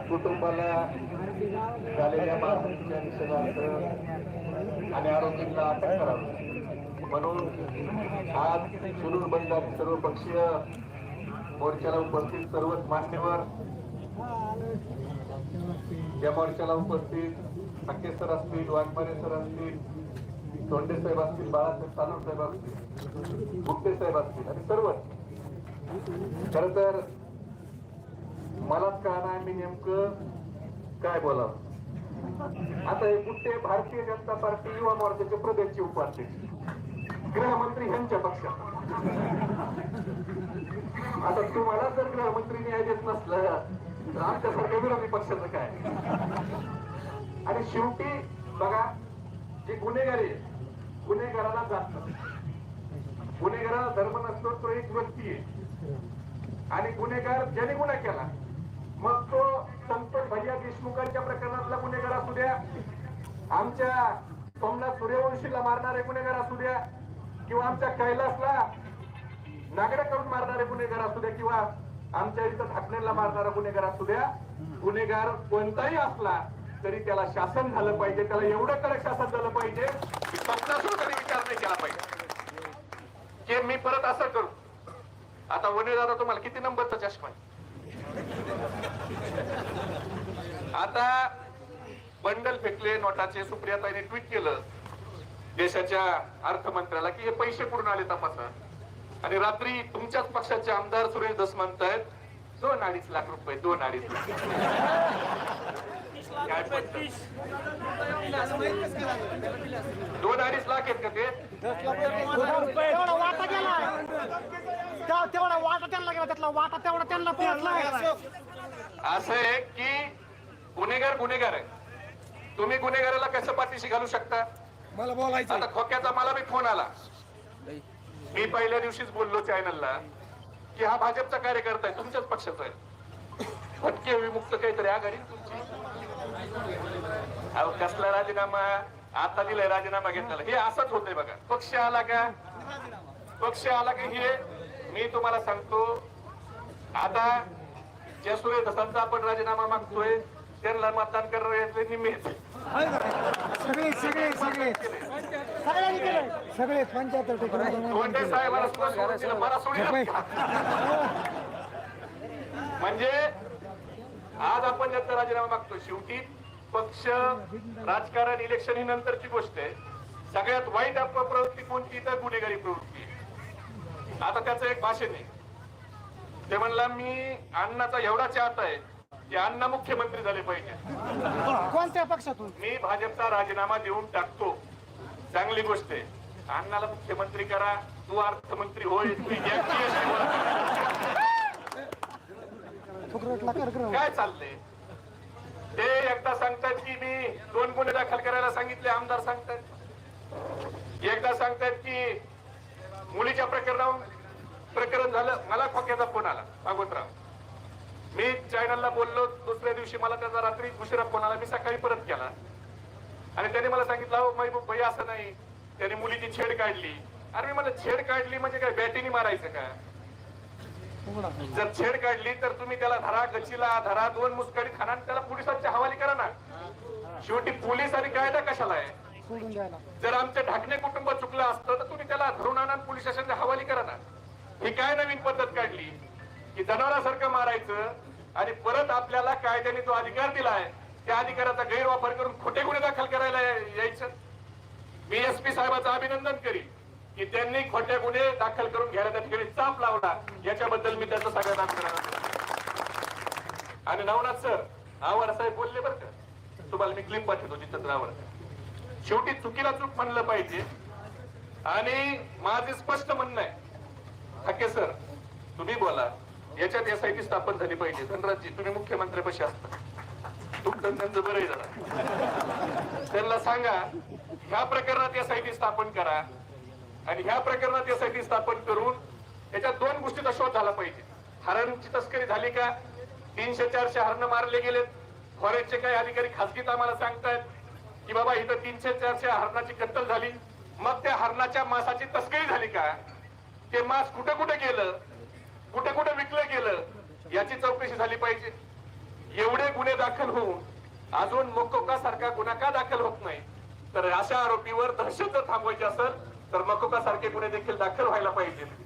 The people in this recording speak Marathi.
कुटुंबाला झालेल्या मारहाणीच्या निषेधार्थ आणि आरोपींना अटक करावी म्हणून आज सुलूर बंधारे सर्वपक्षीय मोर्चाला उपस्थित सर्वच मान्यवर, या मोर्चाला उपस्थित ठाके सर असतील, वाघमारे सर असतील, धोंडे साहेब असतील, बाळासाहेब सानप साहेब असतील, गुप्ते साहेब असतील आणि सर्वच, खर तर मलाच कळणार मी नेमकं काय बोलावं. आता हे गुप्ते भारतीय जनता पार्टी युवा मोर्चाचे प्रदेशचे उपाध्यक्ष, गृहमंत्री यांच्या पक्षात. आता तुम्हाला जर गृहमंत्री न्याय देत नसलं तर आमच्यासारख्या विरोधी पक्षाचं काय. आणि शेवटी बघा, जे गुन्हेगारी गुन्हेगाराला जात, गुन्हेगाराला धर्म नसतो, तो एक व्यक्ती आहे. आणि गुन्हेगार ज्याने गुन्हा केला, मग तो संतोष भैया देशमुखांच्या प्रकरणातला गुन्हेगार असू द्या, आमच्या सोमनाथ सूर्यवंशीला मारणारे गुन्हेगार असू द्या, किंवा आमच्या कैलासला नागडा करून मारणारे गुन्हेगार असू द्या, किंवा आमच्या इथं ठाकरेला मारणारा गुन्हेगार असू द्या, गुन्हेगार कोणताही असला तरी त्याला शासन झालं पाहिजे. त्याला एवढं कडक शासन झालं पाहिजे की स्वप्नासून तरी विचार नाही केला पाहिजे की मी परत असं करू. आता वने दादा तुम्हाला किती नंबरचा चष्मा आहे. आता बंडल फेकले नोटाचे. सुप्रियाताईने ट्विट केलं देशाच्या अर्थमंत्र्याला की हे पैसे कुठून आले तपासा. आणि रात्री तुमच्याच पक्षाचे आमदार सुरेश धस म्हणतायत 2-2.5 लाख रुपये. 2-2.5 लाख काय 2-2.5 लाख आहेत का ते? तेवढा वाटा त्यांना गेला, त्यातला वाटा तेवढा त्यांना पोहोचला. असं आहे की गुन्हेगार गुन्हेगार आहे. तुम्ही गुन्हेगाराला कसं पाठीशी घालू शकता? मला बोलायचं. आता खोक्याचा मला बी फोन आला. मी पहिल्या दिवशीच बोललो चॅनलला की हा भाजपचा कार्यकर्ता आहे, तुमच्याच पक्षाचा आहे. फटके विमुक्त काहीतरी आघाडी तुमची. अहो कसला राजीनामा, आता दिलाय राजीनामा घेतला. हे असंच होतंय बघा. पक्ष आला का, पक्ष आला का हे मी तुम्हाला सांगतो. आता ज्या सुरेश धसांचा आपण राजीनामा मागतोय त्यांना मतदान करणारे निम्मे सगळे सगळे सगळे सगळे 75% धोंडे साहेबांना सुद्धा दिलं, मला सोडलं. म्हणजे आज आपण ज्यांचा राजीनामा मागतो, शेवटी पक्ष राजकारण इलेक्शन ही नंतरची गोष्ट आहे. सगळ्यात वाईट प्रवृत्ती कोणती तर गुन्हेगारी प्रवृत्ती. आता त्याचं एक भाषण आहे, ते म्हणला मी अण्णाचा एवढा चाहता आहे की अण्णा मुख्यमंत्री झाले पाहिजे. कोणत्या पक्षातून? मी भाजपचा राजीनामा देऊन टाकतो. चांगली गोष्ट आहे. अण्णाला मुख्यमंत्री करा, तू अर्थमंत्री होय. काय चाललंय ते? एकदा सांगतात की मी 2 गुन्हे दाखल करायला सांगितले, आमदार सांगतात. एकदा सांगतात की मुलीच्या प्रकरण झालं. मला खोक्याचा फोन आला भागवतराव. मी चॅनलला बोललो, दुसऱ्या दिवशी मला त्याचा रात्री उशिरा फोन आला. मी सकाळी परत केला आणि त्याने मला सांगितलं अहो महबूब भाई असं नाही, त्याने मुलीची छेड काढली. अरे मी मला छेड काढली म्हणजे काय बॅटीने मारायचं का? जर छेड काढली तर तुम्ही त्याला धरा, गचीला धरा, 2 मुस्कडी खाना, त्याला पोलिसांच्या हवाली करा ना. शेवटी पोलीस आणि कायदा कशाला आहे? जर आमचं ढाकणे कुटुंब चुकलं असतं तर तुम्ही त्याला धरून आणा, पोलीस स्टेशनच्या हवाली करा ना. ही काय नवीन पद्धत काढली की जनावरासारखं मारायचं आणि परत आपल्याला कायद्याने जो अधिकार दिलाय त्या अधिकाराचा गैरवापर करून खोटे गुन्हे दाखल करायला यायचं. मी एसपी साहेबांचं अभिनंदन करीन की त्यांनी खोटे गुन्हे दाखल करून घ्यायला त्या ठिकाणी चाप लावला. याच्याबद्दल मी त्यांचं सगळ्यात अभिनंदन. आणि नवनाथ सर आव्हाड साहेब बोलले बरं का, तुम्हाला मी क्लिप पाठवतो जिथं आवडतं. शेवटी चुकीला चूक म्हणलं पाहिजे. आणि माझे स्पष्ट म्हणणं आहे, ठाके सर तुम्ही बोला, याच्यात एसआयटी स्थापन झाली पाहिजे. धनराजजी तुम्ही मुख्यमंत्र्यापाशी असता, तुमचं त्यांचं बरंही झालं. त्यांना सांगा ह्या प्रकरणात एसआयटी स्थापन करा आणि ह्या प्रकरणात एसआयटी स्थापन करून त्याच्यात 2 गोष्टीचा शोध झाला पाहिजे. हरणची तस्करी झाली का? 300-400 हरण मारले गेलेत. फॉरेस्टचे काही अधिकारी खासगीत आम्हाला सांगतायत की बाबा इथं 300-400 हरणाची कत्तल झाली. मग त्या हरणाच्या मांसाची तस्करी झाली का? ते मांस कुठे कुठे गेलं, कुठे कुठे विकलं गेलं, याची चौकशी झाली पाहिजे. एवढी गुन्हे दाखल होऊन अजून मकोका सारखा गुन्हा का दाखल होत नाही? तर अशा आरोपीवर दहशत जर थांबवायची असेल तर मकोका सारखे गुन्हे देखील दाखल व्हायला पाहिजे.